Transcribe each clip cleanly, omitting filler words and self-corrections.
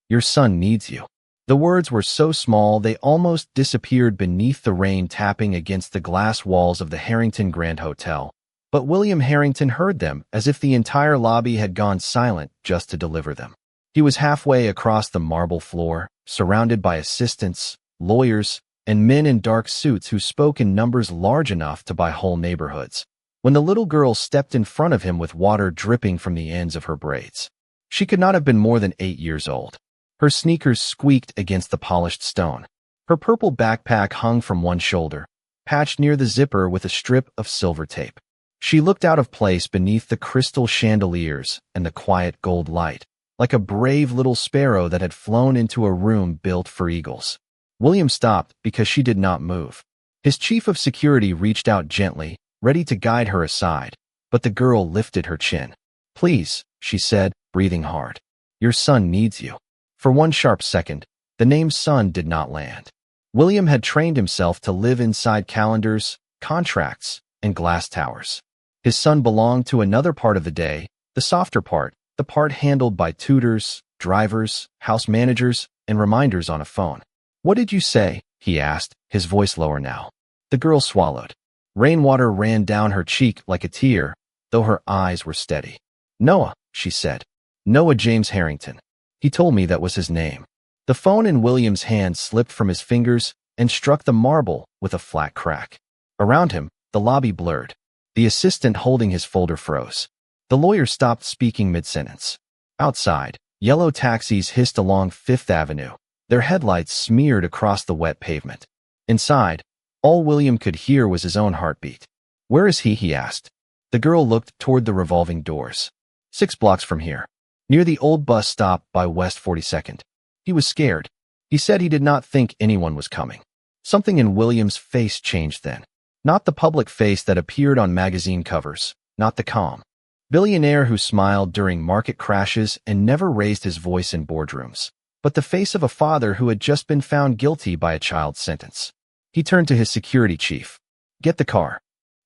Your son needs you." The words were so small they almost disappeared beneath the rain tapping against the glass walls of the Harrington Grand Hotel. But William Harrington heard them as if the entire lobby had gone silent just to deliver them. He was halfway across the marble floor, surrounded by assistants, lawyers, and men in dark suits who spoke in numbers large enough to buy whole neighborhoods, when the little girl stepped in front of him with water dripping from the ends of her braids. She could not have been more than 8 years old. Her sneakers squeaked against the polished stone. Her purple backpack hung from one shoulder, patched near the zipper with a strip of silver tape. She looked out of place beneath the crystal chandeliers and the quiet gold light, like a brave little sparrow that had flown into a room built for eagles. William stopped because she did not move. His chief of security reached out gently, ready to guide her aside, but the girl lifted her chin. "Please," she said, breathing hard. "Your son needs you." For one sharp second, the name son did not land. William had trained himself to live inside calendars, contracts, and glass towers. His son belonged to another part of the day, the softer part, the part handled by tutors, drivers, house managers, and reminders on a phone. "What did you say?" he asked, his voice lower now. The girl swallowed. Rainwater ran down her cheek like a tear, though her eyes were steady. "Noah," she said. "Noah James Harrington. He told me that was his name." The phone in William's hand slipped from his fingers and struck the marble with a flat crack. Around him, the lobby blurred. The assistant holding his folder froze. The lawyer stopped speaking mid-sentence. Outside, yellow taxis hissed along Fifth Avenue, their headlights smeared across the wet pavement. Inside, all William could hear was his own heartbeat. "Where is he?" he asked. The girl looked toward the revolving doors. 6 blocks from here, near the old bus stop by West 42nd. He was scared. He said he did not think anyone was coming. Something in William's face changed then. Not the public face that appeared on magazine covers, not the calm billionaire who smiled during market crashes and never raised his voice in boardrooms, but the face of a father who had just been found guilty by a child's sentence. He turned to his security chief. "Get the car."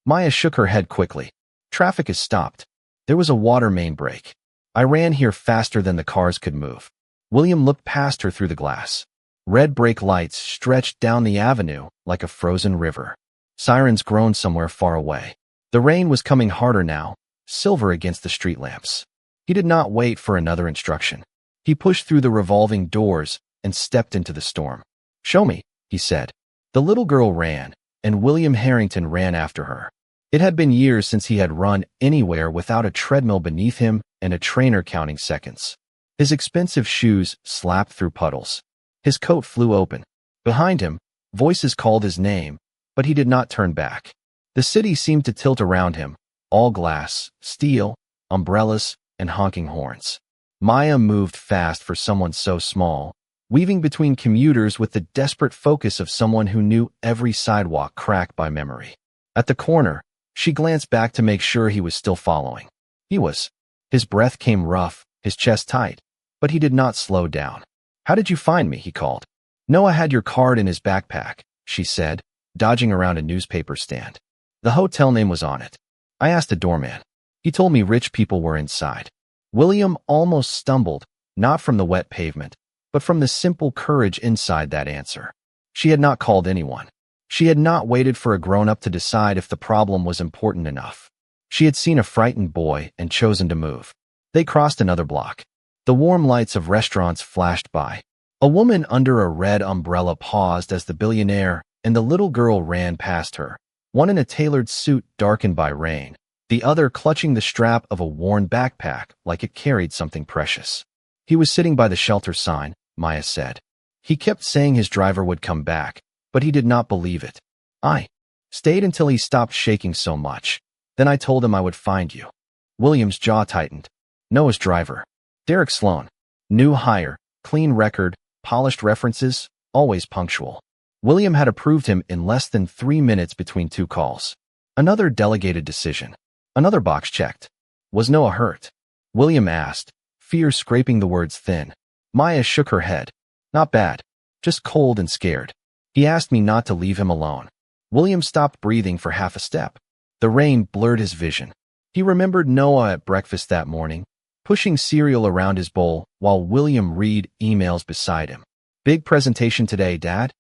Maya shook her head quickly. "Traffic is stopped. There was a water main break. I ran here faster than the cars could move." William looked past her through the glass. Red brake lights stretched down the avenue like a frozen river. Sirens groaned somewhere far away. The rain was coming harder now, silver against the street lamps. He did not wait for another instruction. He pushed through the revolving doors and stepped into the storm. "Show me," he said. The little girl ran, and William Harrington ran after her. It had been years since he had run anywhere without a treadmill beneath him and a trainer counting seconds. His expensive shoes slapped through puddles. His coat flew open. Behind him, voices called his name, but he did not turn back. The city seemed to tilt around him, all glass, steel, umbrellas, and honking horns. Maya moved fast for someone so small, weaving between commuters with the desperate focus of someone who knew every sidewalk crack by memory. At the corner, she glanced back to make sure he was still following. He was. His breath came rough, his chest tight, but he did not slow down. "How did you find me?" he called. "Noah had your card in his backpack," she said, dodging around a newspaper stand. The hotel name was on it. "I asked a doorman. He told me rich people were inside." William almost stumbled, not from the wet pavement, but from the simple courage inside that answer. She had not called anyone. She had not waited for a grown-up to decide if the problem was important enough. She had seen a frightened boy and chosen to move. They crossed another block. The warm lights of restaurants flashed by. A woman under a red umbrella paused as the billionaire and the little girl ran past her, one in a tailored suit darkened by rain, the other clutching the strap of a worn backpack like it carried something precious. "He was sitting by the shelter sign," Maya said. "He kept saying his driver would come back, but he did not believe it. I stayed until he stopped shaking so much. Then I told him I would find you." William's jaw tightened. Noah's driver. Derek Sloan. New hire, clean record, polished references, always punctual. William had approved him in less than 3 minutes between 2 calls. Another delegated decision. Another box checked. Was Noah hurt? William asked, fear scraping the words thin. Maya shook her head. Not bad. Just cold and scared. He asked me not to leave him alone. William stopped breathing for half a step. The rain blurred his vision. He remembered Noah at breakfast that morning, pushing cereal around his bowl while William read emails beside him. "Big presentation today, Dad?"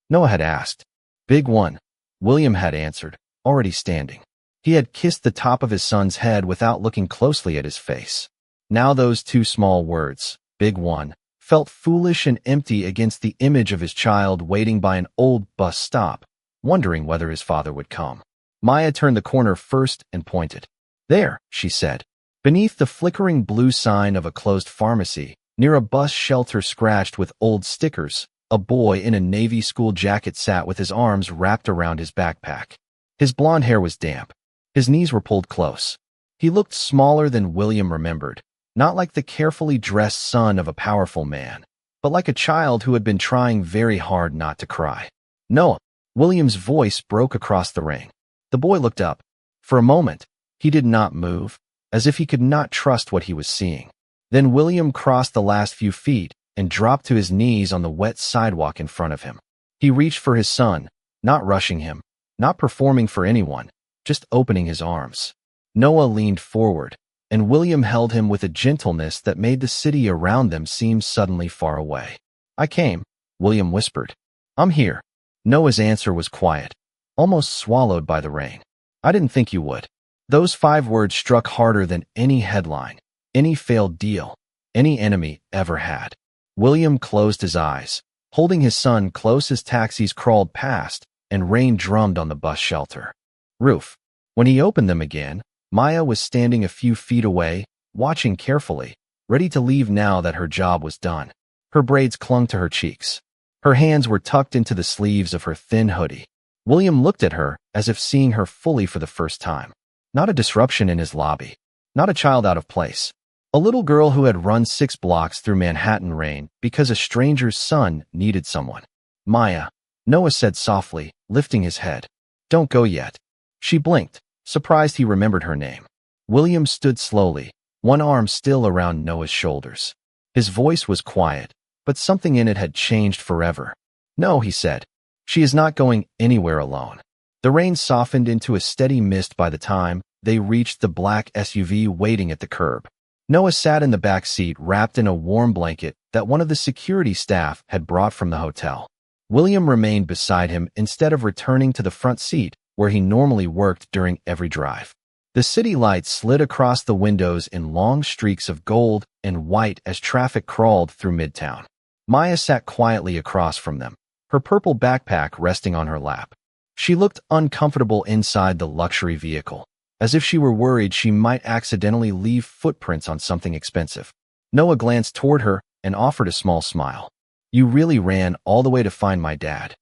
Noah had asked. "Big one," William had answered, already standing. He had kissed the top of his son's head without looking closely at his face. Now those two small words, "big one," felt foolish and empty against the image of his child waiting by an old bus stop, wondering whether his father would come. Maya turned the corner first and pointed. "There," she said. Beneath the flickering blue sign of a closed pharmacy, near a bus shelter scratched with old stickers, a boy in a Navy school jacket sat with his arms wrapped around his backpack. His blonde hair was damp. His knees were pulled close. He looked smaller than William remembered, not like the carefully dressed son of a powerful man, but like a child who had been trying very hard not to cry. "Noah," William's voice broke across the ring. The boy looked up. For a moment, he did not move, as if he could not trust what he was seeing. Then William crossed the last few feet and dropped to his knees on the wet sidewalk in front of him. He reached for his son, not rushing him, not performing for anyone, just opening his arms. Noah leaned forward, and William held him with a gentleness that made the city around them seem suddenly far away. "I came," William whispered. "I'm here." Noah's answer was quiet, almost swallowed by the rain. "I didn't think you would." Those 5 words struck harder than any headline, any failed deal, any enemy ever had. William closed his eyes, holding his son close as taxis crawled past and rain drummed on the bus shelter roof. When he opened them again, Maya was standing a few feet away, watching carefully, ready to leave now that her job was done. Her braids clung to her cheeks. Her hands were tucked into the sleeves of her thin hoodie. William looked at her as if seeing her fully for the first time. Not a disruption in his lobby. Not a child out of place. A little girl who had run 6 blocks through Manhattan rain because a stranger's son needed someone. "Maya," Noah said softly, lifting his head. "Don't go yet." She blinked, surprised he remembered her name. William stood slowly, one arm still around Noah's shoulders. His voice was quiet, but something in it had changed forever. "No," he said. "She is not going anywhere alone." The rain softened into a steady mist by the time they reached the black SUV waiting at the curb. Noah sat in the back seat wrapped in a warm blanket that one of the security staff had brought from the hotel. William remained beside him instead of returning to the front seat where he normally worked during every drive. The city lights slid across the windows in long streaks of gold and white as traffic crawled through Midtown. Maya sat quietly across from them, her purple backpack resting on her lap. She looked uncomfortable inside the luxury vehicle, as if she were worried she might accidentally leave footprints on something expensive. Noah glanced toward her and offered a small smile. "You really ran all the way to find my dad."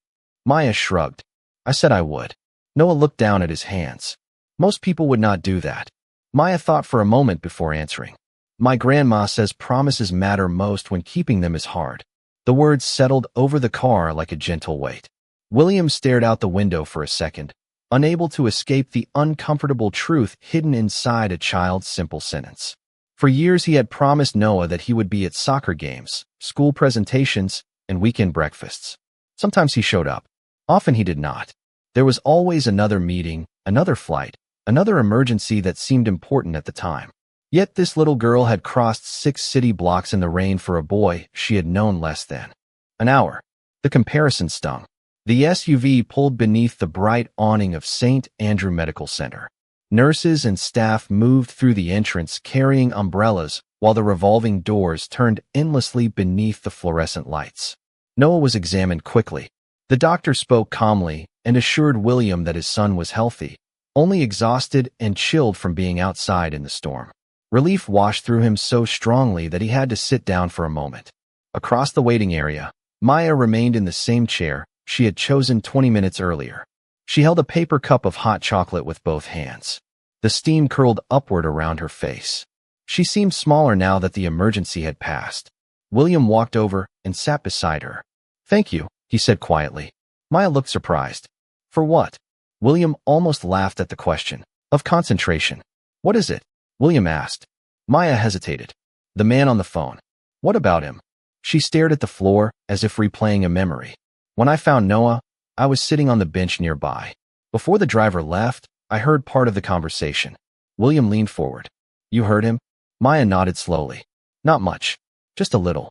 Maya shrugged. "I said I would." Noah looked down at his hands. "Most people would not do that." Maya thought for a moment before answering. "My grandma says promises matter most when keeping them is hard." The words settled over the car like a gentle weight. William stared out the window for a second, unable to escape the uncomfortable truth hidden inside a child's simple sentence. For years he had promised Noah that he would be at soccer games, school presentations, and weekend breakfasts. Sometimes he showed up. Often he did not. There was always another meeting, another flight, another emergency that seemed important at the time. Yet this little girl had crossed 6 city blocks in the rain for a boy she had known less than an hour. The comparison stung. The SUV pulled beneath the bright awning of St. Andrew Medical Center. Nurses and staff moved through the entrance carrying umbrellas while the revolving doors turned endlessly beneath the fluorescent lights. Noah was examined quickly. The doctor spoke calmly and assured William that his son was healthy, only exhausted and chilled from being outside in the storm. Relief washed through him so strongly that he had to sit down for a moment. Across the waiting area, Maya remained in the same chair she had chosen 20 minutes earlier. She held a paper cup of hot chocolate with both hands. The steam curled upward around her face. She seemed smaller now that the emergency had passed. William walked over and sat beside her. "Thank you," he said quietly. Maya looked surprised. "For what?" William almost laughed at the question. "Of concentration." "What is it?" William asked. Maya hesitated. "The man on the phone." "What about him?" She stared at the floor as if replaying a memory. "When I found Noah, I was sitting on the bench nearby. Before the driver left, I heard part of the conversation." William leaned forward. "You heard him?" Maya nodded slowly. Not much. Just a little.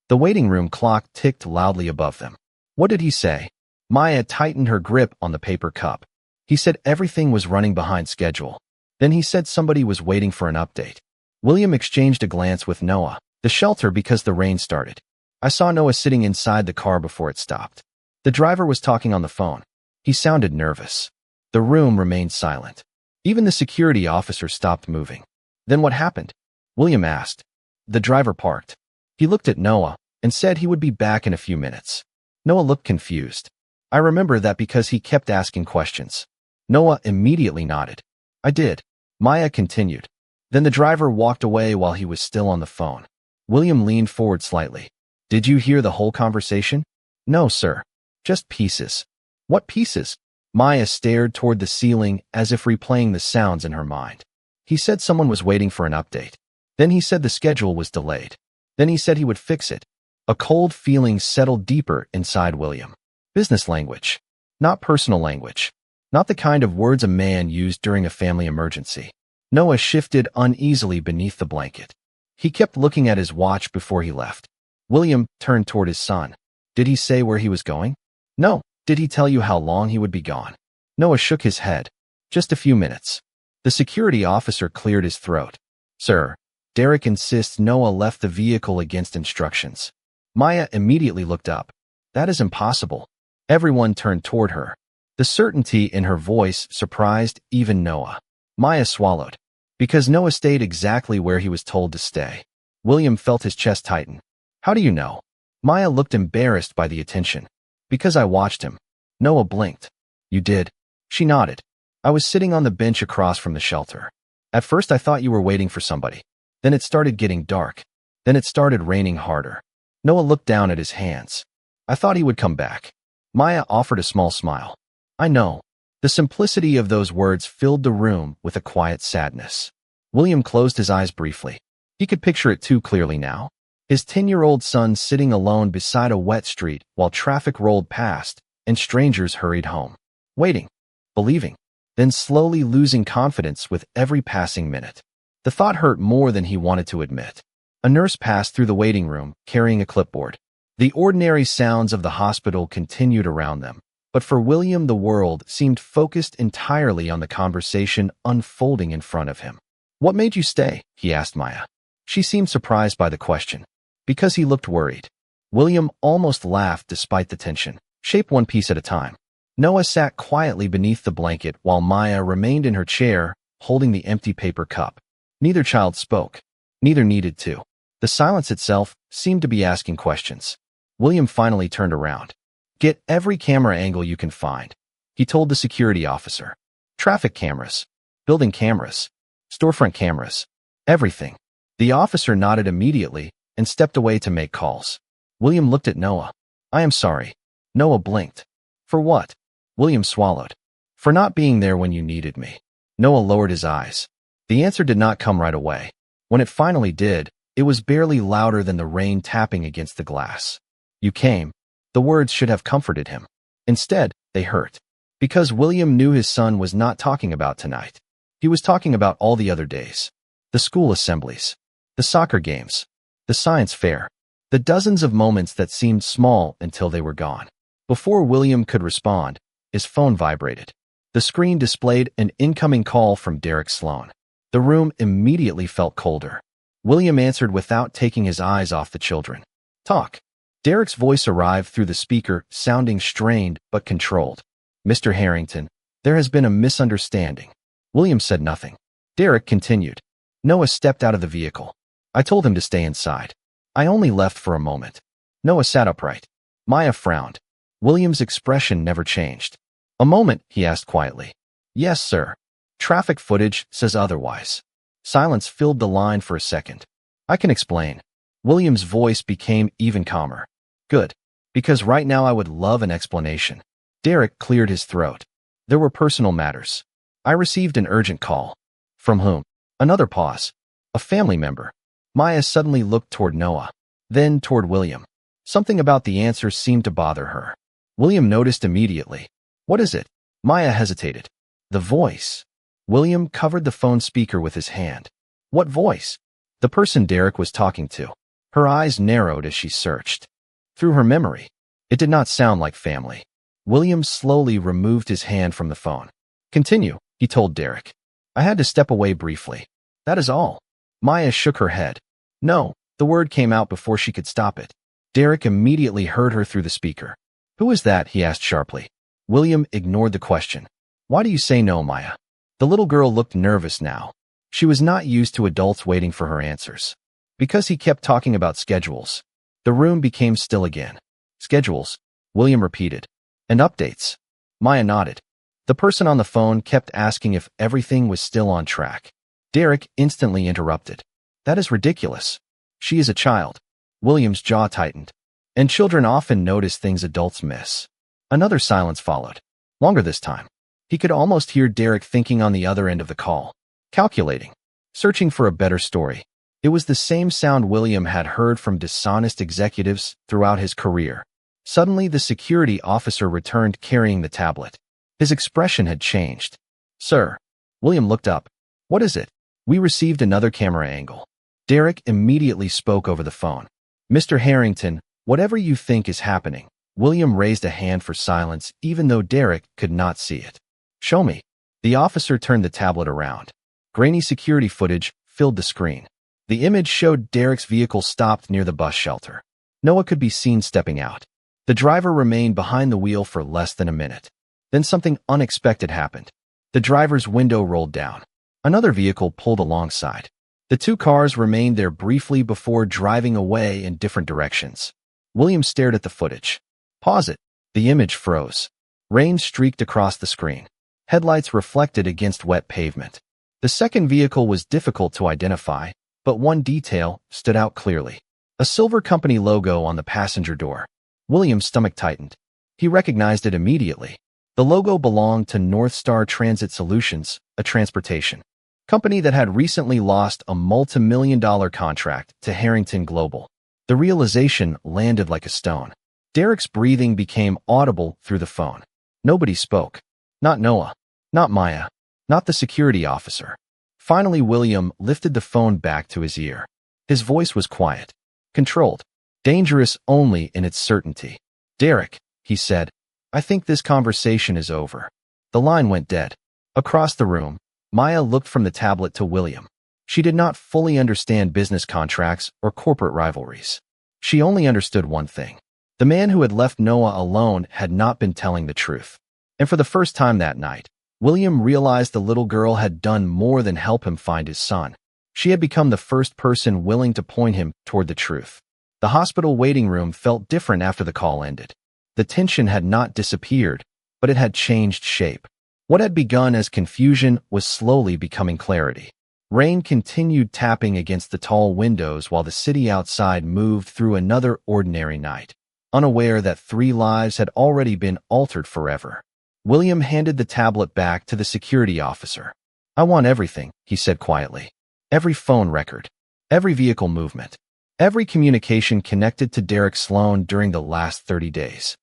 The waiting room clock ticked loudly above them. What did he say? Maya tightened her grip on the paper cup. He said everything was running behind schedule. Then he said somebody was waiting for an update. William exchanged a glance with Noah, the shelter because the rain started. I saw Noah sitting inside the car before it stopped. The driver was talking on the phone. He sounded nervous. The room remained silent. Even the security officer stopped moving. Then what happened? William asked. The driver parked. He looked at Noah and said he would be back in a few minutes. Noah looked confused. I remember that because he kept asking questions. Noah immediately nodded. I did. Maya continued. Then the driver walked away while he was still on the phone. William leaned forward slightly. Did you hear the whole conversation? No, sir. Just pieces. What pieces? Maya stared toward the ceiling as if replaying the sounds in her mind. He said someone was waiting for an update. Then he said the schedule was delayed. Then he said he would fix it. A cold feeling settled deeper inside William. Business language. Not personal language. Not the kind of words a man used during a family emergency. Noah shifted uneasily beneath the blanket. He kept looking at his watch before he left. William turned toward his son. Did he say where he was going? No. Did he tell you how long he would be gone? Noah shook his head. Just a few minutes. The security officer cleared his throat. Sir, Derek insists Noah left the vehicle against instructions. Maya immediately looked up. That is impossible. Everyone turned toward her. The certainty in her voice surprised even Noah. Maya swallowed. Because Noah stayed exactly where he was told to stay. William felt his chest tighten. How do you know? Maya looked embarrassed by the attention. Because I watched him. Noah blinked. You did? She nodded. I was sitting on the bench across from the shelter. At first I thought you were waiting for somebody. Then it started getting dark. Then it started raining harder. Noah looked down at his hands. I thought he would come back. Maya offered a small smile. I know. The simplicity of those words filled the room with a quiet sadness. William closed his eyes briefly. He could picture it too clearly now. His 10-year-old son sitting alone beside a wet street while traffic rolled past and strangers hurried home. Waiting. Believing. Then slowly losing confidence with every passing minute. The thought hurt more than he wanted to admit. A nurse passed through the waiting room, carrying a clipboard. The ordinary sounds of the hospital continued around them, but for William the world seemed focused entirely on the conversation unfolding in front of him. What made you stay? He asked Maya. She seemed surprised by the question. Because he looked worried. William almost laughed despite the tension. Shape one piece at a time. Noah sat quietly beneath the blanket while Maya remained in her chair, holding the empty paper cup. Neither child spoke. Neither needed to. The silence itself seemed to be asking questions. William finally turned around. Get every camera angle you can find, he told the security officer. Traffic cameras, building cameras, storefront cameras, everything. The officer nodded immediately and stepped away to make calls. William looked at Noah. I am sorry. Noah blinked. For what? William swallowed. For not being there when you needed me. Noah lowered his eyes. The answer did not come right away. When it finally did, it was barely louder than the rain tapping against the glass. You came. The words should have comforted him. Instead, they hurt. Because William knew his son was not talking about tonight. He was talking about all the other days. The school assemblies. The soccer games. The science fair. The dozens of moments that seemed small until they were gone. Before William could respond, his phone vibrated. The screen displayed an incoming call from Derek Sloan. The room immediately felt colder. William answered without taking his eyes off the children. Talk. Derek's voice arrived through the speaker, sounding strained but controlled. Mr. Harrington, there has been a misunderstanding. William said nothing. Derek continued. Noah stepped out of the vehicle. I told him to stay inside. I only left for a moment. Noah sat upright. Maya frowned. William's expression never changed. A moment, he asked quietly. Yes, sir. Traffic footage says otherwise. Silence filled the line for a second. I can explain. William's voice became even calmer. Good. Because right now I would love an explanation. Derek cleared his throat. There were personal matters. I received an urgent call. From whom? Another pause. A family member. Maya suddenly looked toward Noah. Then toward William. Something about the answer seemed to bother her. William noticed immediately. What is it? Maya hesitated. The voice. William covered the phone speaker with his hand. What voice? The person Derek was talking to. Her eyes narrowed as she searched. Through her memory, it did not sound like family. William slowly removed his hand from the phone. Continue, he told Derek. I had to step away briefly. That is all. Maya shook her head. No, the word came out before she could stop it. Derek immediately heard her through the speaker. Who is that? He asked sharply. William ignored the question. Why do you say no, Maya? The little girl looked nervous now. She was not used to adults waiting for her answers. Because he kept talking about schedules. The room became still again. Schedules, William repeated. And updates. Maya nodded. The person on the phone kept asking if everything was still on track. Derek instantly interrupted. That is ridiculous. She is a child. William's jaw tightened. And children often notice things adults miss. Another silence followed. Longer this time. He could almost hear Derek thinking on the other end of the call. Calculating. Searching for a better story. It was the same sound William had heard from dishonest executives throughout his career. Suddenly, the security officer returned carrying the tablet. His expression had changed. Sir. William looked up. What is it? We received another camera angle. Derek immediately spoke over the phone. Mr. Harrington, whatever you think is happening. William raised a hand for silence even though Derek could not see it. Show me. The officer turned the tablet around. Grainy security footage filled the screen. The image showed Derek's vehicle stopped near the bus shelter. Noah could be seen stepping out. The driver remained behind the wheel for less than a minute. Then something unexpected happened. The driver's window rolled down. Another vehicle pulled alongside. The two cars remained there briefly before driving away in different directions. William stared at the footage. Pause it. The image froze. Rain streaked across the screen. Headlights reflected against wet pavement. The second vehicle was difficult to identify, but one detail stood out clearly. A silver company logo on the passenger door. William's stomach tightened. He recognized it immediately. The logo belonged to North Star Transit Solutions, a transportation company that had recently lost a multi-million-dollar contract to Harrington Global. The realization landed like a stone. Derek's breathing became audible through the phone. Nobody spoke. Not Noah. Not Maya. Not the security officer. Finally, William lifted the phone back to his ear. His voice was quiet. Controlled. Dangerous only in its certainty. Derek, he said, I think this conversation is over. The line went dead. Across the room, Maya looked from the tablet to William. She did not fully understand business contracts or corporate rivalries. She only understood one thing. The man who had left Noah alone had not been telling the truth. And for the first time that night, William realized the little girl had done more than help him find his son. She had become the first person willing to point him toward the truth. The hospital waiting room felt different after the call ended. The tension had not disappeared, but it had changed shape. What had begun as confusion was slowly becoming clarity. Rain continued tapping against the tall windows while the city outside moved through another ordinary night, unaware that 3 lives had already been altered forever. William handed the tablet back to the security officer. I want everything, he said quietly. Every phone record, every vehicle movement, every communication connected to Derek Sloan during the last 30 days.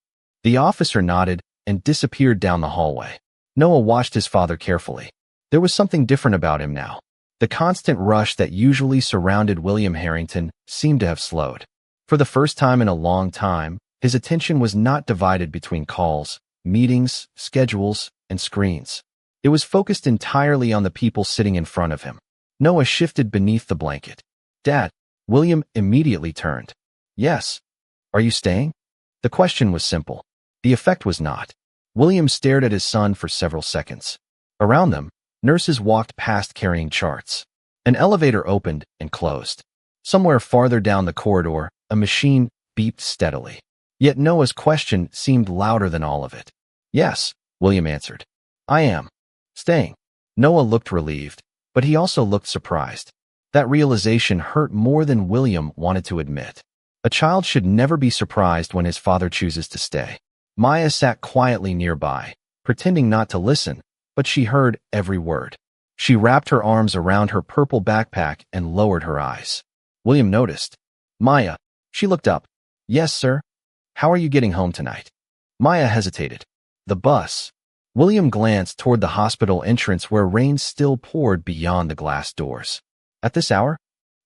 The officer nodded and disappeared down the hallway. Noah watched his father carefully. There was something different about him now. The constant rush that usually surrounded William Harrington seemed to have slowed. For the first time in a long time, his attention was not divided between calls, meetings, schedules, and screens. It was focused entirely on the people sitting in front of him. Noah shifted beneath the blanket. Dad. William immediately turned. Yes. Are you staying? The question was simple. The effect was not. William stared at his son for several seconds. Around them, nurses walked past carrying charts. An elevator opened and closed. Somewhere farther down the corridor, a machine beeped steadily. Yet Noah's question seemed louder than all of it. Yes, William answered. I am. Staying. Noah looked relieved, but he also looked surprised. That realization hurt more than William wanted to admit. A child should never be surprised when his father chooses to stay. Maya sat quietly nearby, pretending not to listen, but she heard every word. She wrapped her arms around her purple backpack and lowered her eyes. William noticed. Maya. She looked up. Yes, sir. How are you getting home tonight? Maya hesitated. The bus. William glanced toward the hospital entrance where rain still poured beyond the glass doors. At this hour?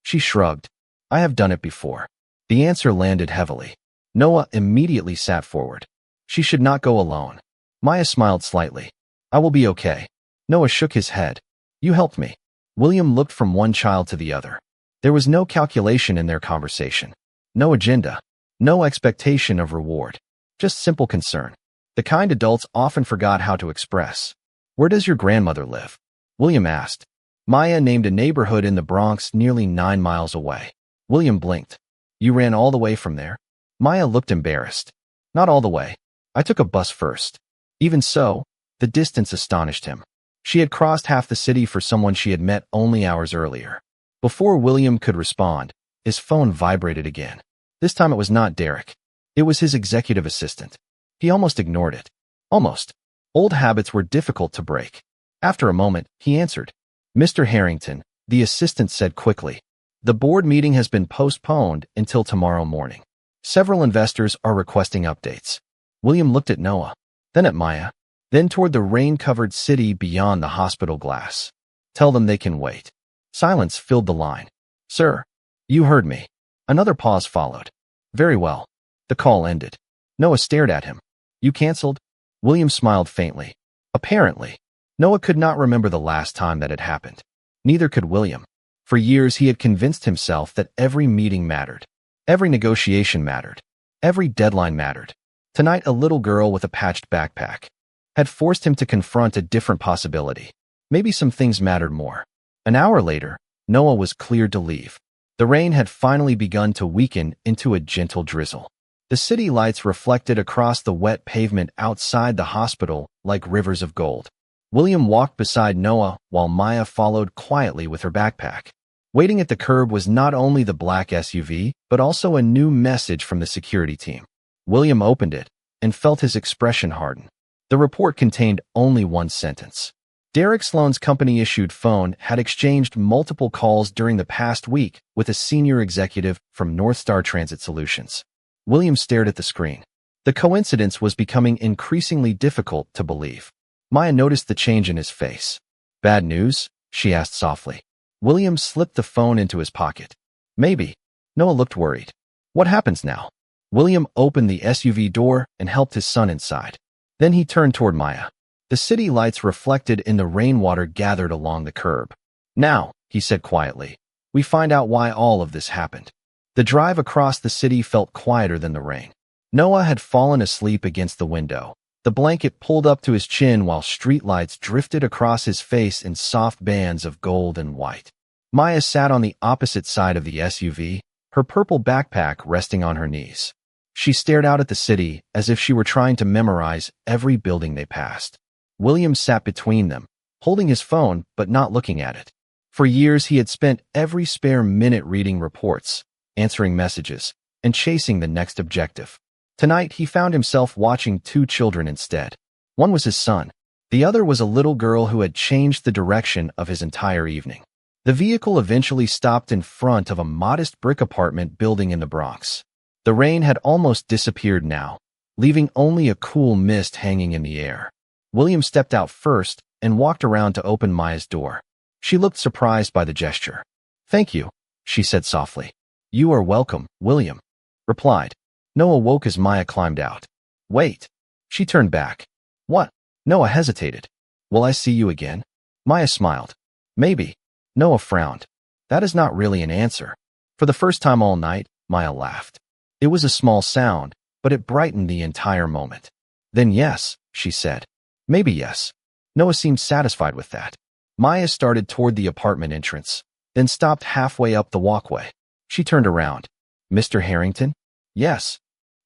She shrugged. I have done it before. The answer landed heavily. Noah immediately sat forward. She should not go alone. Maya smiled slightly. I will be okay. Noah shook his head. You helped me. William looked from one child to the other. There was no calculation in their conversation. No agenda. No expectation of reward. Just simple concern. The kind adults often forgot how to express. Where does your grandmother live? William asked. Maya named a neighborhood in the Bronx nearly 9 miles away. William blinked. You ran all the way from there? Maya looked embarrassed. Not all the way. I took a bus first. Even so, the distance astonished him. She had crossed half the city for someone she had met only hours earlier. Before William could respond, his phone vibrated again. This time it was not Derek. It was his executive assistant. He almost ignored it. Almost. Old habits were difficult to break. After a moment, he answered. Mr. Harrington, the assistant said quickly. The board meeting has been postponed until tomorrow morning. Several investors are requesting updates. William looked at Noah, then at Maya, then toward the rain-covered city beyond the hospital glass. Tell them they can wait. Silence filled the line. Sir, you heard me. Another pause followed. Very well. The call ended. Noah stared at him. You canceled? William smiled faintly. Apparently. Noah could not remember the last time that had happened. Neither could William. For years he had convinced himself that every meeting mattered. Every negotiation mattered. Every deadline mattered. Tonight a little girl with a patched backpack had forced him to confront a different possibility. Maybe some things mattered more. An hour later, Noah was cleared to leave. The rain had finally begun to weaken into a gentle drizzle. The city lights reflected across the wet pavement outside the hospital like rivers of gold. William walked beside Noah while Maya followed quietly with her backpack. Waiting at the curb was not only the black SUV, but also a new message from the security team. William opened it and felt his expression harden. The report contained only one sentence. Derek Sloan's company-issued phone had exchanged multiple calls during the past week with a senior executive from North Star Transit Solutions. William stared at the screen. The coincidence was becoming increasingly difficult to believe. Maya noticed the change in his face. Bad news? She asked softly. William slipped the phone into his pocket. Maybe. Noah looked worried. What happens now? William opened the SUV door and helped his son inside. Then he turned toward Maya. The city lights reflected in the rainwater gathered along the curb. Now, he said quietly, we find out why all of this happened. The drive across the city felt quieter than the rain. Noah had fallen asleep against the window, the blanket pulled up to his chin while streetlights drifted across his face in soft bands of gold and white. Maya sat on the opposite side of the SUV, her purple backpack resting on her knees. She stared out at the city as if she were trying to memorize every building they passed. William sat between them, holding his phone but not looking at it. For years he had spent every spare minute reading reports, answering messages, and chasing the next objective. Tonight he found himself watching 2 children instead. One was his son. The other was a little girl who had changed the direction of his entire evening. The vehicle eventually stopped in front of a modest brick apartment building in the Bronx. The rain had almost disappeared now, leaving only a cool mist hanging in the air. William stepped out first and walked around to open Maya's door. She looked surprised by the gesture. Thank you, she said softly. You are welcome, William replied. Noah woke as Maya climbed out. Wait. She turned back. What? Noah hesitated. Will I see you again? Maya smiled. Maybe. Noah frowned. That is not really an answer. For the first time all night, Maya laughed. It was a small sound, but it brightened the entire moment. Then yes, she said. Maybe yes. Noah seemed satisfied with that. Maya started toward the apartment entrance, then stopped halfway up the walkway. She turned around. Mr. Harrington? Yes.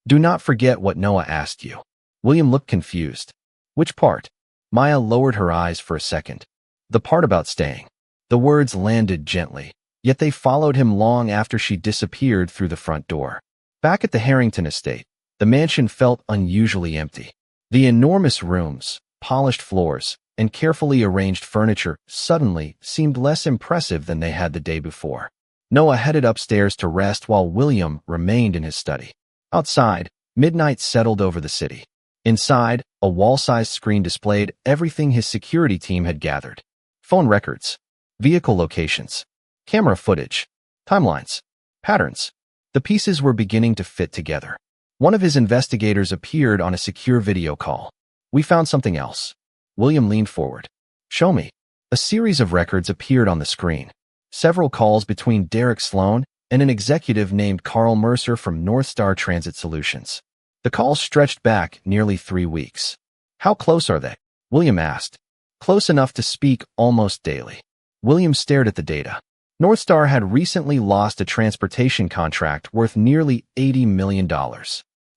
Do not forget what Noah asked you. William looked confused. Which part? Maya lowered her eyes for a second. The part about staying. The words landed gently, yet they followed him long after she disappeared through the front door. Back at the Harrington estate, the mansion felt unusually empty. The enormous rooms, polished floors, and carefully arranged furniture suddenly seemed less impressive than they had the day before. Noah headed upstairs to rest while William remained in his study. Outside, midnight settled over the city. Inside, a wall-sized screen displayed everything his security team had gathered. Phone records, vehicle locations, camera footage. Timelines. Patterns. The pieces were beginning to fit together. One of his investigators appeared on a secure video call. We found something else. William leaned forward. Show me. A series of records appeared on the screen. Several calls between Derek Sloan and an executive named Carl Mercer from North Star Transit Solutions. The calls stretched back nearly 3 weeks. How close are they? William asked. Close enough to speak almost daily. William stared at the data. North Star had recently lost a transportation contract worth nearly $80 million.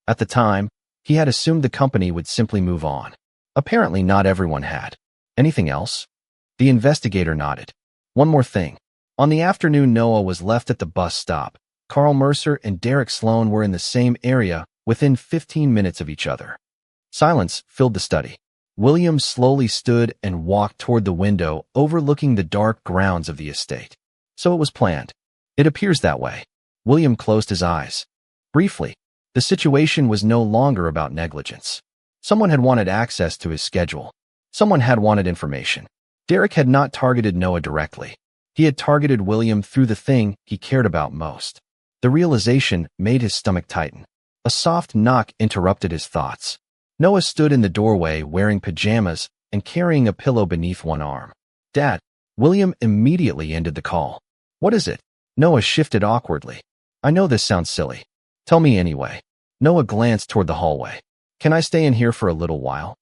At the time, he had assumed the company would simply move on. Apparently not everyone had. Anything else? The investigator nodded. One more thing. On the afternoon Noah was left at the bus stop, Carl Mercer and Derek Sloan were in the same area within 15 minutes of each other. Silence filled the study. William slowly stood and walked toward the window overlooking the dark grounds of the estate. So it was planned. It appears that way. William closed his eyes. Briefly, the situation was no longer about negligence. Someone had wanted access to his schedule. Someone had wanted information. Derek had not targeted Noah directly. He had targeted William through the thing he cared about most. The realization made his stomach tighten. A soft knock interrupted his thoughts. Noah stood in the doorway wearing pajamas and carrying a pillow beneath one arm. Dad. William immediately ended the call. What is it? Noah shifted awkwardly. I know this sounds silly. Tell me anyway. Noah glanced toward the hallway. Can I stay in here for a little while?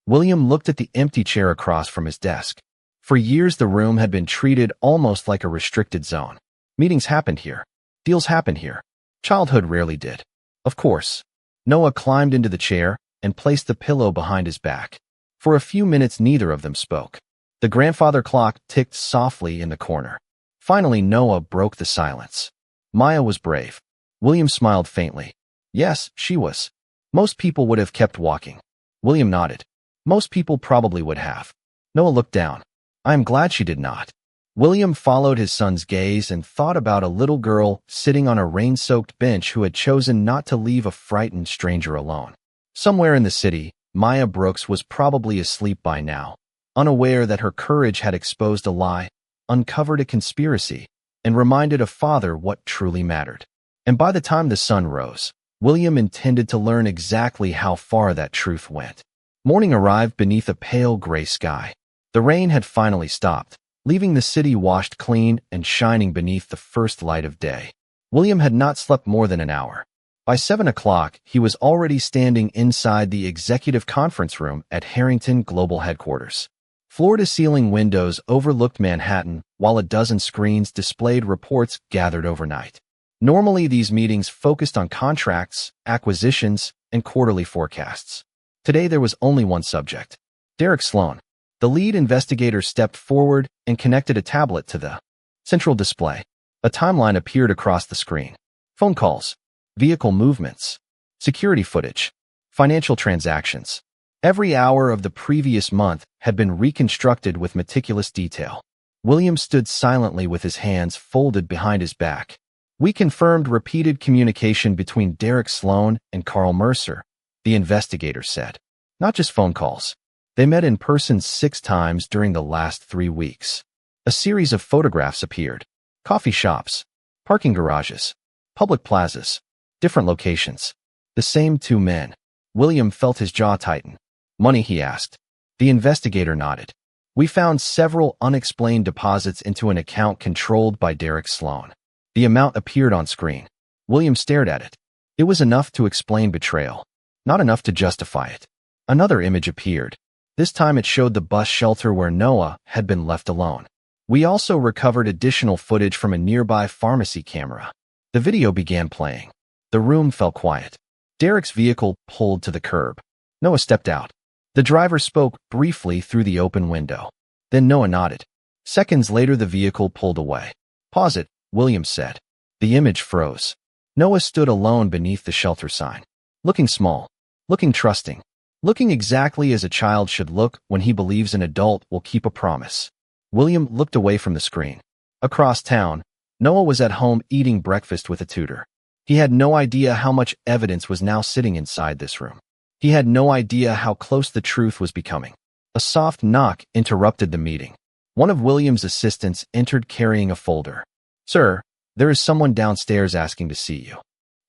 William looked at the empty chair across from his desk. For years the room had been treated almost like a restricted zone. Meetings happened here. Deals happened here. Childhood rarely did. Of course. Noah climbed into the chair and placed the pillow behind his back. For a few minutes neither of them spoke. The grandfather clock ticked softly in the corner. Finally Noah broke the silence. Maya was brave. William smiled faintly. Yes, she was. Most people would have kept walking. William nodded. Most people probably would have. Noah looked down. I am glad she did not. William followed his son's gaze and thought about a little girl sitting on a rain-soaked bench who had chosen not to leave a frightened stranger alone. Somewhere in the city, Maya Brooks was probably asleep by now, unaware that her courage had exposed a lie, uncovered a conspiracy, and reminded a father what truly mattered. And by the time the sun rose, William intended to learn exactly how far that truth went. Morning arrived beneath a pale gray sky. The rain had finally stopped, leaving the city washed clean and shining beneath the first light of day. William had not slept more than an hour. By 7 o'clock, he was already standing inside the executive conference room at Harrington Global Headquarters. Floor-to-ceiling windows overlooked Manhattan, while a dozen screens displayed reports gathered overnight. Normally, these meetings focused on contracts, acquisitions, and quarterly forecasts. Today, there was only one subject. Derek Sloan. The lead investigator stepped forward and connected a tablet to the central display. A timeline appeared across the screen. Phone calls, vehicle movements, security footage, financial transactions. Every hour of the previous month had been reconstructed with meticulous detail. William stood silently with his hands folded behind his back. We confirmed repeated communication between Derek Sloan and Carl Mercer, the investigator said. Not just phone calls. They met in person 6 times during the last 3 weeks. A series of photographs appeared. Coffee shops, parking garages, public plazas, different locations. The same 2 men. William felt his jaw tighten. Money, he asked. The investigator nodded. We found several unexplained deposits into an account controlled by Derek Sloan. The amount appeared on screen. William stared at it. It was enough to explain betrayal, not enough to justify it. Another image appeared. This time it showed the bus shelter where Noah had been left alone. We also recovered additional footage from a nearby pharmacy camera. The video began playing. The room fell quiet. Derek's vehicle pulled to the curb. Noah stepped out. The driver spoke briefly through the open window. Then Noah nodded. Seconds later the vehicle pulled away. Pause it, William said. The image froze. Noah stood alone beneath the shelter sign. Looking small. Looking trusting. Looking exactly as a child should look when he believes an adult will keep a promise. William looked away from the screen. Across town, Noah was at home eating breakfast with a tutor. He had no idea how much evidence was now sitting inside this room. He had no idea how close the truth was becoming. A soft knock interrupted the meeting. One of William's assistants entered carrying a folder. Sir, There is someone downstairs asking to see you.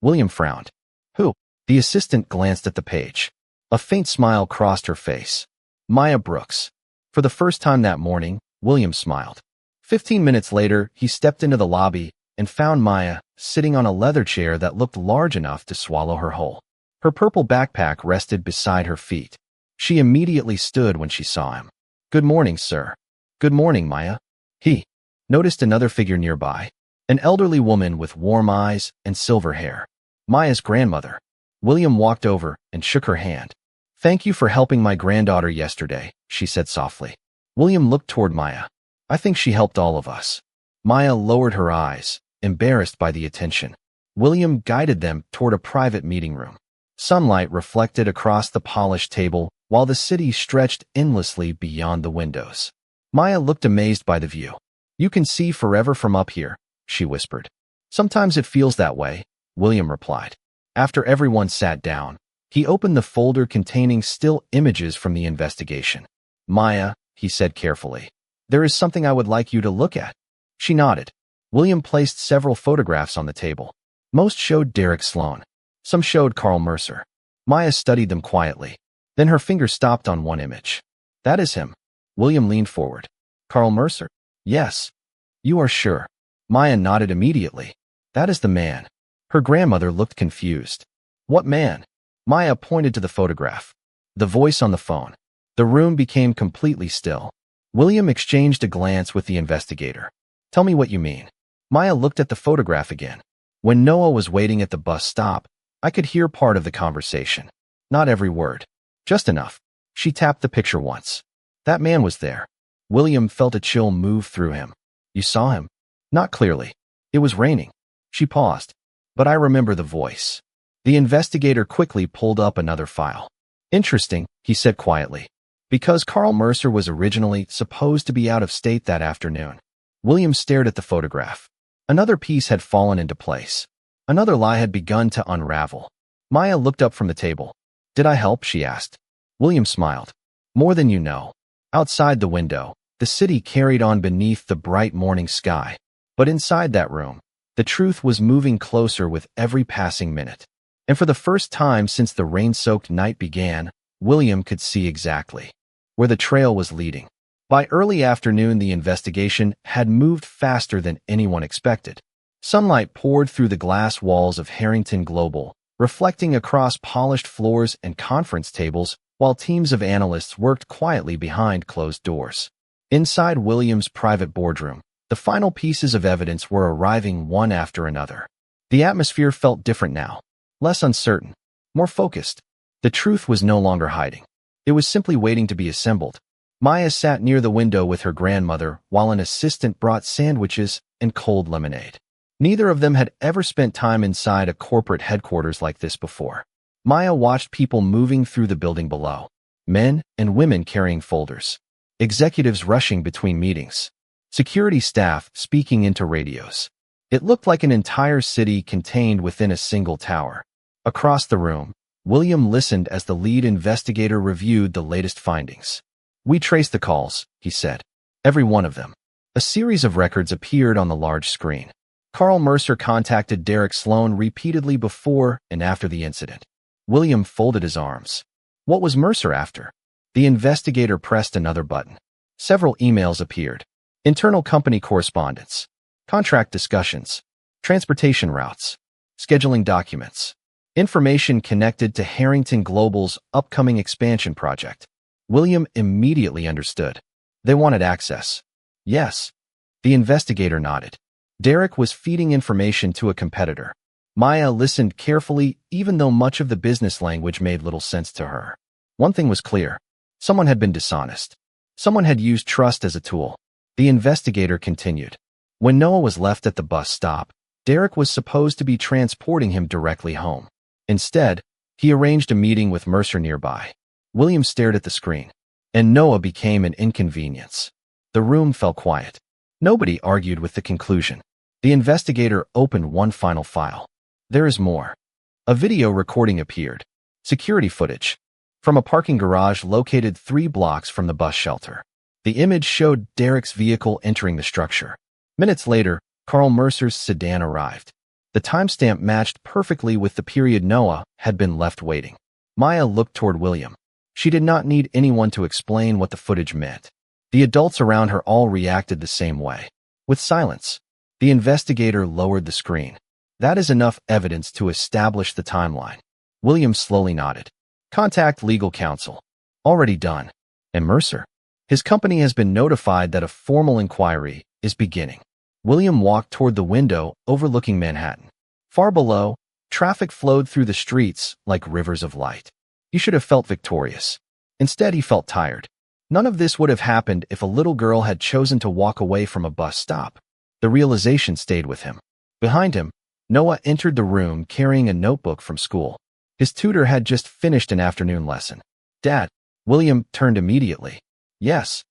William frowned. Who? The assistant glanced at the page. A faint smile crossed her face. Maya Brooks. For the first time that morning, William smiled. 15 minutes later, he stepped into the lobby and found Maya sitting on a leather chair that looked large enough to swallow her whole. Her purple backpack rested beside her feet. She immediately stood when she saw him. Good morning, sir. Good morning, Maya. He noticed another figure nearby, an elderly woman with warm eyes and silver hair. Maya's grandmother. William walked over and shook her hand. Thank you for helping my granddaughter yesterday, she said softly. William looked toward Maya. I think she helped all of us. Maya lowered her eyes, embarrassed by the attention. William guided them toward a private meeting room. Sunlight reflected across the polished table while the city stretched endlessly beyond the windows. Maya looked amazed by the view. You can see forever from up here, she whispered. Sometimes it feels that way, William replied. After everyone sat down, he opened the folder containing still images from the investigation. Maya, he said carefully, there is something I would like you to look at. She nodded. William placed several photographs on the table. Most showed Derek Sloan. Some showed Carl Mercer. Maya studied them quietly. Then her finger stopped on one image. That is him. William leaned forward. Carl Mercer? Yes. You are sure? Maya nodded immediately. That is the man. Her grandmother looked confused. What man? Maya pointed to the photograph. The voice on the phone. The room became completely still. William exchanged a glance with the investigator. Tell me what you mean. Maya looked at the photograph again. When Noah was waiting at the bus stop, I could hear part of the conversation. Not every word. Just enough. She tapped the picture once. That man was there. William felt a chill move through him. You saw him? Not clearly. It was raining. She paused. But I remember the voice. The investigator quickly pulled up another file. Interesting, he said quietly. Because Carl Mercer was originally supposed to be out of state that afternoon. William stared at the photograph. Another piece had fallen into place. Another lie had begun to unravel. Maya looked up from the table. Did I help? She asked. William smiled. More than you know. Outside the window, the city carried on beneath the bright morning sky. But inside that room, the truth was moving closer with every passing minute. And for the first time since the rain-soaked night began, William could see exactly where the trail was leading. By early afternoon, the investigation had moved faster than anyone expected. Sunlight poured through the glass walls of Harrington Global, reflecting across polished floors and conference tables, while teams of analysts worked quietly behind closed doors. Inside William's private boardroom, the final pieces of evidence were arriving one after another. The atmosphere felt different now, less uncertain, more focused. The truth was no longer hiding. It was simply waiting to be assembled. Maya sat near the window with her grandmother while an assistant brought sandwiches and cold lemonade. Neither of them had ever spent time inside a corporate headquarters like this before. Maya watched people moving through the building below. Men and women carrying folders. Executives rushing between meetings. Security staff speaking into radios. It looked like an entire city contained within a single tower. Across the room, William listened as the lead investigator reviewed the latest findings. We traced the calls, he said. Every one of them. A series of records appeared on the large screen. Carl Mercer contacted Derek Sloan repeatedly before and after the incident. William folded his arms. What was Mercer after? The investigator pressed another button. Several emails appeared. Internal company correspondence. Contract discussions. Transportation routes. Scheduling documents. Information connected to Harrington Global's upcoming expansion project. William immediately understood. They wanted access. Yes. The investigator nodded. Derek was feeding information to a competitor. Maya listened carefully, even though much of the business language made little sense to her. One thing was clear. Someone had been dishonest. Someone had used trust as a tool. The investigator continued. When Noah was left at the bus stop, Derek was supposed to be transporting him directly home. Instead, he arranged a meeting with Mercer nearby. William stared at the screen, and Noah became an inconvenience. The room fell quiet. Nobody argued with the conclusion. The investigator opened one final file. There is more. A video recording appeared. Security footage. From a parking garage located 3 blocks from the bus shelter. The image showed Derek's vehicle entering the structure. Minutes later, Carl Mercer's sedan arrived. The timestamp matched perfectly with the period Noah had been left waiting. Maya looked toward William. She did not need anyone to explain what the footage meant. The adults around her all reacted the same way. With silence, the investigator lowered the screen. That is enough evidence to establish the timeline. William slowly nodded. Contact legal counsel. Already done. And Mercer? His company has been notified that a formal inquiry is beginning. William walked toward the window overlooking Manhattan. Far below, traffic flowed through the streets like rivers of light. He should have felt victorious. Instead, he felt tired. None of this would have happened if a little girl had chosen to walk away from a bus stop. The realization stayed with him. Behind him, Noah entered the room carrying a notebook from school. His tutor had just finished an afternoon lesson. Dad, William turned immediately. Yes.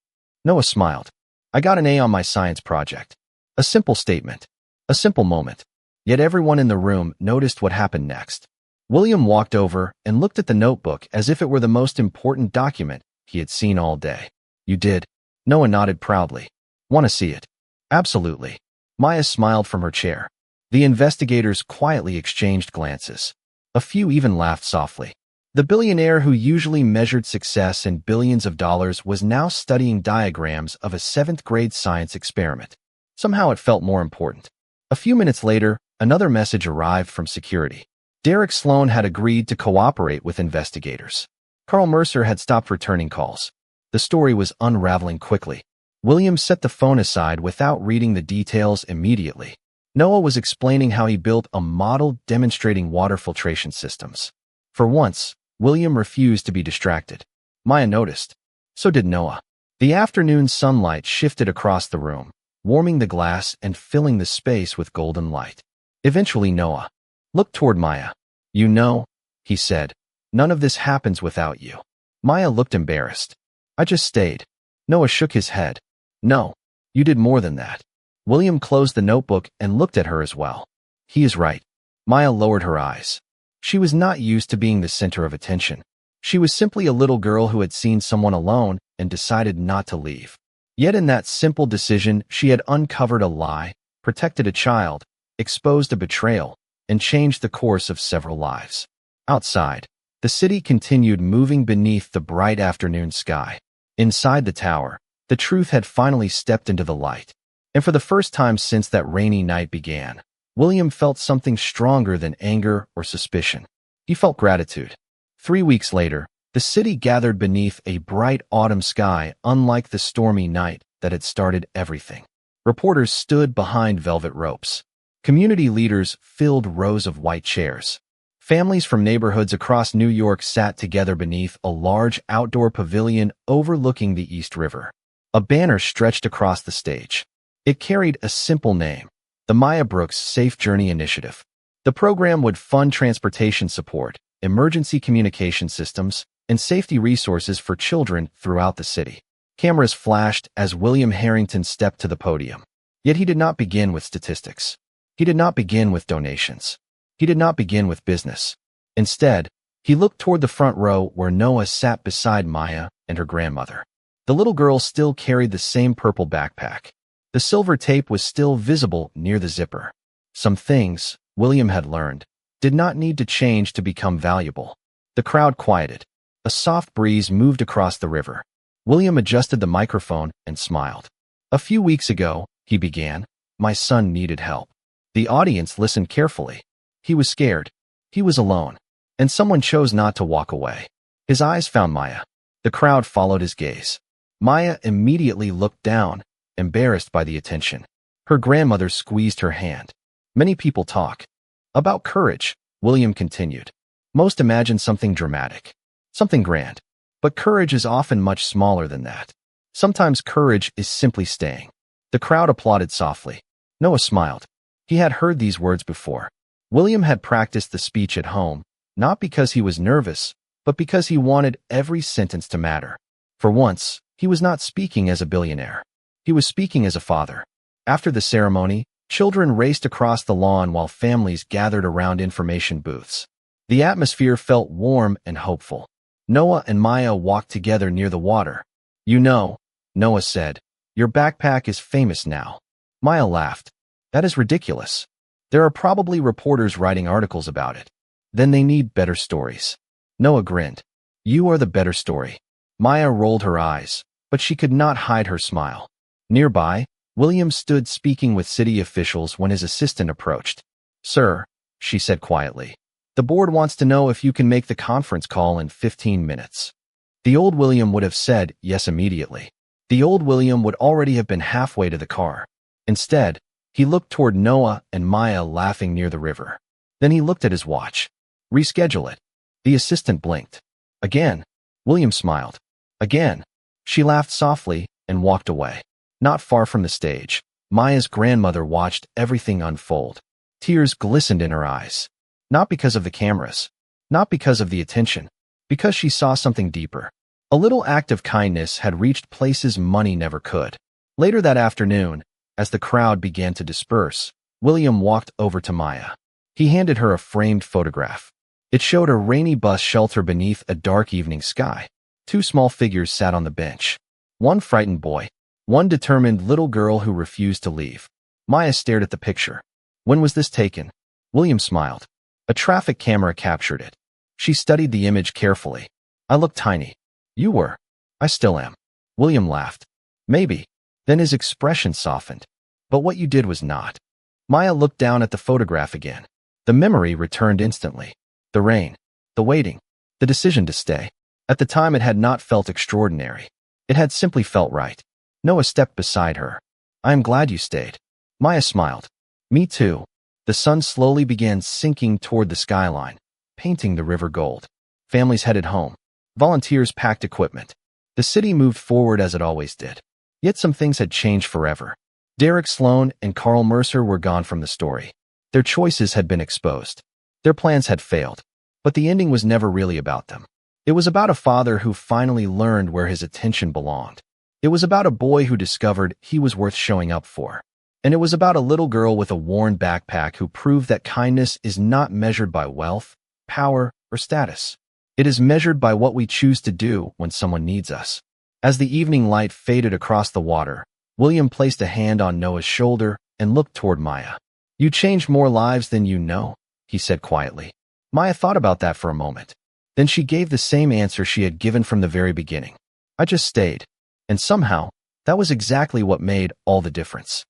Noah smiled. I got an A on my science project. A simple statement. A simple moment. Yet everyone in the room noticed what happened next. William walked over and looked at the notebook as if it were the most important document he had seen all day. You did. Noah nodded proudly. Want to see it? Absolutely. Maya smiled from her chair. The investigators quietly exchanged glances. A few even laughed softly. The billionaire who usually measured success in billions of dollars was now studying diagrams of a 7th-grade science experiment. Somehow it felt more important. A few minutes later, another message arrived from security. Derek Sloan had agreed to cooperate with investigators. Carl Mercer had stopped returning calls. The story was unraveling quickly. William set the phone aside without reading the details immediately. Noah was explaining how he built a model demonstrating water filtration systems. For once, William refused to be distracted. Maya noticed. So did Noah. The afternoon sunlight shifted across the room, warming the glass and filling the space with golden light. Eventually Noah looked toward Maya. You know, he said, none of this happens without you. Maya looked embarrassed. I just stayed. Noah shook his head. No, you did more than that. William closed the notebook and looked at her as well. He is right. Maya lowered her eyes. She was not used to being the center of attention. She was simply a little girl who had seen someone alone and decided not to leave. Yet in that simple decision, she had uncovered a lie, protected a child, exposed a betrayal, and changed the course of several lives. Outside, the city continued moving beneath the bright afternoon sky. Inside the tower, the truth had finally stepped into the light. And for the first time since that rainy night began, William felt something stronger than anger or suspicion. He felt gratitude. 3 weeks later, the city gathered beneath a bright autumn sky unlike the stormy night that had started everything. Reporters stood behind velvet ropes. Community leaders filled rows of white chairs. Families from neighborhoods across New York sat together beneath a large outdoor pavilion overlooking the East River. A banner stretched across the stage. It carried a simple name, the Maya Brooks Safe Journey Initiative. The program would fund transportation support, emergency communication systems, and safety resources for children throughout the city. Cameras flashed as William Harrington stepped to the podium. Yet he did not begin with statistics. He did not begin with donations. He did not begin with business. Instead, he looked toward the front row where Noah sat beside Maya and her grandmother. The little girl still carried the same purple backpack. The silver tape was still visible near the zipper. Some things, William had learned, did not need to change to become valuable. The crowd quieted. A soft breeze moved across the river. William adjusted the microphone and smiled. A few weeks ago, he began, my son needed help. The audience listened carefully. He was scared. He was alone. And someone chose not to walk away. His eyes found Maya. The crowd followed his gaze. Maya immediately looked down, embarrassed by the attention. Her grandmother squeezed her hand. Many people talk about courage, William continued. Most imagine something dramatic, something grand. But courage is often much smaller than that. Sometimes courage is simply staying. The crowd applauded softly. Noah smiled. He had heard these words before. William had practiced the speech at home, not because he was nervous, but because he wanted every sentence to matter. For once, he was not speaking as a billionaire. He was speaking as a father. After the ceremony, children raced across the lawn while families gathered around information booths. The atmosphere felt warm and hopeful. Noah and Maya walked together near the water. You know, Noah said, your backpack is famous now. Maya laughed. That is ridiculous. There are probably reporters writing articles about it. Then they need better stories. Noah grinned. You are the better story. Maya rolled her eyes, but she could not hide her smile. Nearby, William stood speaking with city officials when his assistant approached. Sir, she said quietly, the board wants to know if you can make the conference call in 15 minutes. The old William would have said yes immediately. The old William would already have been halfway to the car. Instead, he looked toward Noah and Maya laughing near the river. Then he looked at his watch. Reschedule it. The assistant blinked. Again. William smiled. Again. She laughed softly and walked away. Not far from the stage, Maya's grandmother watched everything unfold. Tears glistened in her eyes. Not because of the cameras. Not because of the attention. Because she saw something deeper. A little act of kindness had reached places money never could. Later that afternoon, as the crowd began to disperse, William walked over to Maya. He handed her a framed photograph. It showed a rainy bus shelter beneath a dark evening sky. Two small figures sat on the bench. One frightened boy. One determined little girl who refused to leave. Maya stared at the picture. When was this taken? William smiled. A traffic camera captured it. She studied the image carefully. I looked tiny. You were. I still am. William laughed. Maybe. Then his expression softened. But what you did was not. Maya looked down at the photograph again. The memory returned instantly. The rain. The waiting. The decision to stay. At the time it had not felt extraordinary. It had simply felt right. Noah stepped beside her. I am glad you stayed. Maya smiled. Me too. The sun slowly began sinking toward the skyline, painting the river gold. Families headed home. Volunteers packed equipment. The city moved forward as it always did. Yet some things had changed forever. Derek Sloan and Carl Mercer were gone from the story. Their choices had been exposed. Their plans had failed. But the ending was never really about them. It was about a father who finally learned where his attention belonged. It was about a boy who discovered he was worth showing up for. And it was about a little girl with a worn backpack who proved that kindness is not measured by wealth, power, or status. It is measured by what we choose to do when someone needs us. As the evening light faded across the water, William placed a hand on Noah's shoulder and looked toward Maya. You changed more lives than you know, he said quietly. Maya thought about that for a moment. Then she gave the same answer she had given from the very beginning. I just stayed. And somehow, that was exactly what made all the difference.